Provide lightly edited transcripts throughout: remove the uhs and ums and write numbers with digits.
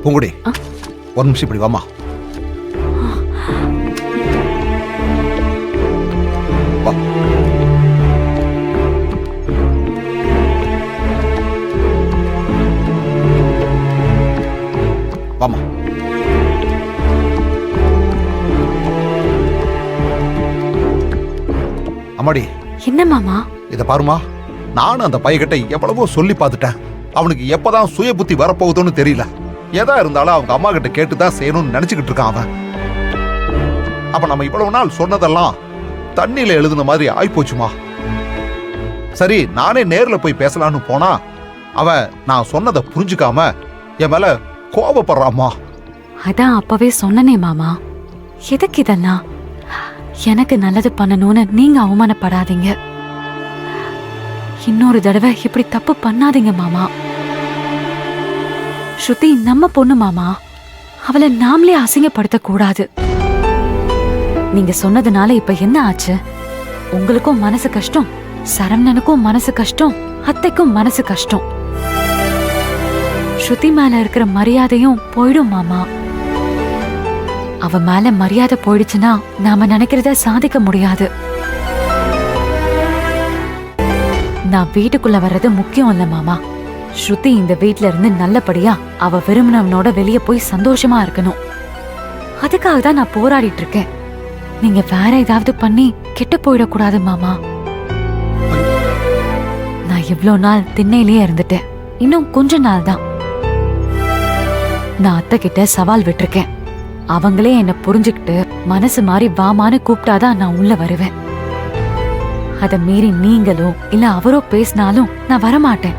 பூங்குடி ஒரு நிமிஷம் இப்படி வாமா. வாமா. அம்மாடி. என்ன மாமா? இத பாருமா, நானும் அந்த பையகிட்ட எவ்வளவோ சொல்லி பார்த்துட்டேன். அவனுக்கு எப்பதான் சுய புத்தி வரப்போகுதுன்னு தெரியல. எதா இருந்தாலும் அவங்க அம்மா கிட்ட கேட்டுதான் செய்யணும்னு நினைச்சுக்கிட்டு இருக்கான் அவன். அப்ப நம்ம இவ்வளவு நாள் சொன்னதெல்லாம் தண்ணியில எழுதுன மாதிரி ஆயிப்போச்சுமா. சரி, நானே நேர்ல போய் பேசலான்னு போனா அவன் நான் சொன்னதை புரிஞ்சுக்காம என் மேல கோபப்படுறாமா. அதான் அப்பவே சொன்னனே மாமா, எதுக்கு இதெல்லாம்? எனக்கு நல்லது பண்ணணும்னு நீங்க அவமானப்படாதீங்க. இன்னொரு தடவை இப்படி தப்பு பண்ணாதீங்க மாமா. ஸ்ருதி நம்ம பொண்ணு மாமா, அவளை நாமளே அசிங்கப்படுத்த கூடாது. நீங்க சொன்னதுனால இப்ப என்ன ஆச்சு? உங்களுக்கும் மனசு கஷ்டம், சரவணனுக்கும் மனசு கஷ்டம், அத்தைக்கும் மனசு கஷ்டம். ஸ்ருதி மேல இருக்கிற மரியாதையும் போயிடும் மாமா. அவ மேல மரியாதை போயிடுச்சுன்னா நாம நினைக்கிறத சாதிக்க முடியாது. நான் வீட்டுக்குள்ள வர்றது முக்கியம் இல்ல மாமா. ஸ்ருதி இந்த வீட்ல இருந்து நல்லபடியா அவ விரும்பினவனோட வெளியே போய் சந்தோஷமா இருக்கணும். அதுக்காக தான் நான் போராடிட்டு இருக்கேன். நீங்க வேற ஏதாவது பண்ணி கெட்டு போயிடக்கூடாது மாமா. நான் இவ்ளோ நாள் திண்ணையிலேயே இருந்துட்டேன். இன்னும் கொஞ்ச நாள் தான். நான் அத்தை கிட்ட சவால் விட்டுருக்கேன். அவங்களே என்ன புரிஞ்சுக்கிட்டு மனசு மாறி வாமான்னு கூப்பிட்டாதான் நான் உள்ள வருவேன். அத மீறி நீங்களோ இல்ல அவரோ பேசினாலும் நான் வரமாட்டேன்.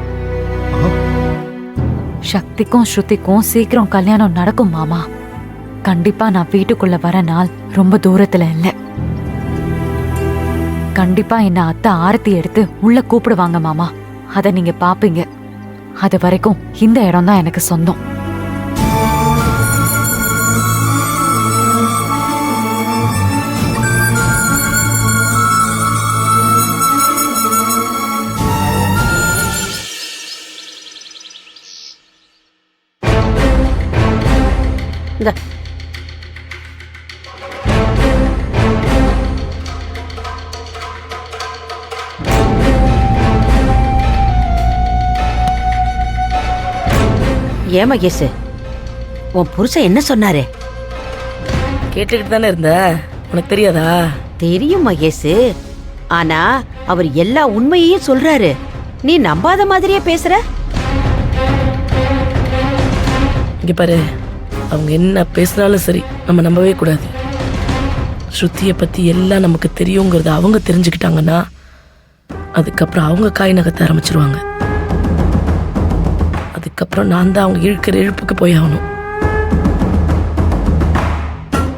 சக்திக்கும் ஸ்ருதிக்கும் சீக்கிரம் கல்யாணம் நடக்கும் மாமா. கண்டிப்பா நான் வீட்டுக்குள்ள வர நாள் ரொம்ப தூரத்துல இல்ல. கண்டிப்பா என்ன அத்தை ஆரத்தி எடுத்து உள்ள கூப்பிடுவாங்க மாமா. அத நீங்க பாப்பீங்க. அது வரைக்கும் இந்த இடம் தான் எனக்கு சொந்தம். ஏன் மகேஷ், உன் புருஷன் என்ன சொன்னாரு? கேட்டுக்கிட்டு தானே இருந்த, உனக்கு தெரியாதா? தெரியும் மகேஷ், ஆனா அவர் எல்லா உண்மையையும் சொல்றாரு. நீ நம்பாத மாதிரியே பேசுற. இங்க பாரு, அவங்க என்ன பேசினாலும் சரி நம்ம நம்பவே கூடாது. ஸ்ருதியை பத்தி எல்லாம் நமக்கு தெரியுங்கிறத அவங்க தெரிஞ்சுக்கிட்டாங்கன்னா அதுக்கப்புறம் அவங்க காய் நகர்த்த ஆரம்பிச்சிருவாங்க. அதுக்கப்புறம் நான் தான் அவங்க இழுக்கிற இழுப்புக்கு போய் ஆகணும்.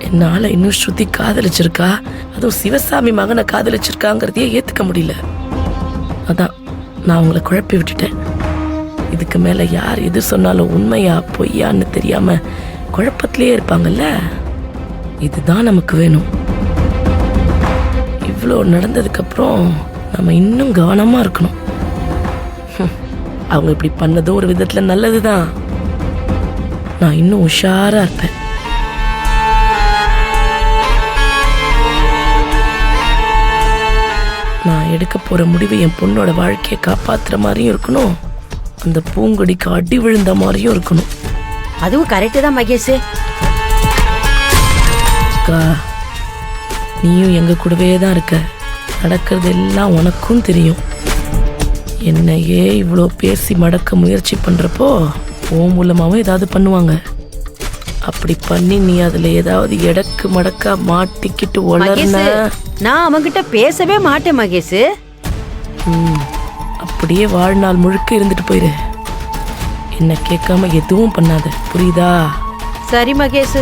என்னால இன்னும் ஸ்ருதி காதலிச்சிருக்கா, அதுவும் சிவசாமி மகனை காதலிச்சிருக்காங்கிறதையே ஏத்துக்க முடியல. அதான் நான் அவங்கள குழப்பி விட்டுட்டேன். இதுக்கு மேல யார் எது சொன்னாலும் உண்மையா பொய்யான்னு தெரியாம குழப்பத்திலே இருப்பாங்கல்ல, இதுதான் நமக்கு வேணும். இவ்வளோ நடந்ததுக்கு அப்புறம் நம்ம இன்னும் கவனமா இருக்கணும். அவங்க இப்படி பண்ணதும் ஒரு விதத்துல நல்லதுதான். நான் இன்னும் உஷாரா இருப்பேன். நான் எடுக்க போற முடிவு என் பொண்ணோட வாழ்க்கையை காப்பாத்துற மாதிரியும் இருக்கணும், அந்த பூங்கொடிக்கு அடி விழுந்த மாதிரியும் இருக்கணும். அதுவும் கரெக்டு தான் மகேஷ். நீயும் எங்க கூடவே தான் இருக்க. நடக்கிறது எல்லாம் உனக்கும் தெரியும். என்னையே இவ்வளோ பேசி மடக்க முயற்சி பண்றப்போ உன் மூலமாவும் ஏதாவது பண்ணுவாங்க. அப்படி பண்ணி நீ அதுல ஏதாவது எடக்கு மடக்கா மாட்டிக்கிட்டு உளர்ன, நான் அவங்கிட்ட பேசவே மாட்டேன் மகேஷ். அப்படியே வாழ்நாள் முழுக்க இருந்துட்டு போயிரு. என்ன கேட்காம எதுவும் பண்ணாத, புரியுதா? சரி மகேஷ்.